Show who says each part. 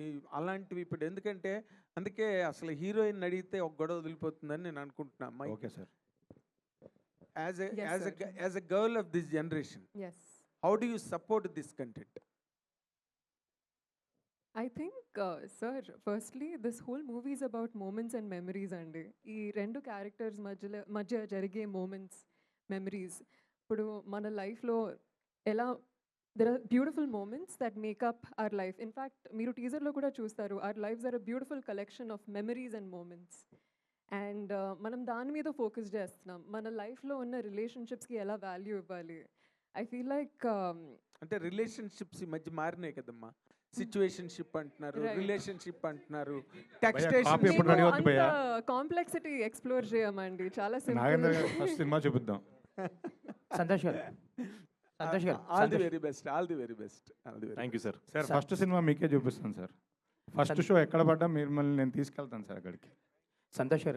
Speaker 1: ఈ అలాంటివి ఇప్పుడు ఎందుకంటే అందుకే అసలు హీరోయిన్ అడిగితే ఒక గొడవ వదిలిపోతుందని నేను అనుకుంటున్నా.
Speaker 2: Okay sir.
Speaker 1: As
Speaker 3: Yes, sir.
Speaker 1: As a girl of this generation,
Speaker 3: Yes.
Speaker 1: How do you support this content?
Speaker 3: I think, sir, firstly, this whole movie is about moments and memories అండి. ఈ రెండు characters మధ్య జరిగే moments, memories. ఇప్పుడు మన లైఫ్లో ఎలా there are beautiful moments that make up our life. In fact మీరు టీజర్లో కూడా చూస్తారు, our lives are a beautiful collection of memories and moments. And మనం దాని మీద ఫోకస్ చేస్తున్నాం. మన లైఫ్లో ఉన్న రిలేషన్షిప్స్కి ఎలా వాల్యూ ఇవ్వాలి. ఐ ఫీల్ లైక్
Speaker 1: అంటే రిలేషన్షిప్స్ ఈ మధ్య మారినాయి కదమ్మా. సిచ్యువేషన్షిప్ అంటున్నారు,
Speaker 3: Right.
Speaker 1: రిలేషన్షిప్ అంటున్నారు,
Speaker 2: copy
Speaker 1: టెక్స్టేషన్.
Speaker 2: ఎప్పుడు ready అవుతుంది భయ్యా?
Speaker 3: కాంప్లెక్సిటీ ఎక్స్ప్లోర్ చేయమండి, చాలా
Speaker 2: నాగేంద్ర
Speaker 3: సింపుల్.
Speaker 2: గారు ఫస్ట్ సినిమా చూపిద్దాం.
Speaker 4: సంతోష్ గారు, సంతోష్ గారు,
Speaker 1: all the
Speaker 4: Santosh.
Speaker 1: Very best, all the very best, all the very.
Speaker 5: Thank you sir.
Speaker 2: Sir first cinema మీకే చూపిస్తాను సార్. ఫస్ట్ షో ఎక్కడ పడ్డా మిమ్మల్ని నేను తీసుకెళ్తాను సార్ అక్కడికి.
Speaker 4: సంతోష్ గారు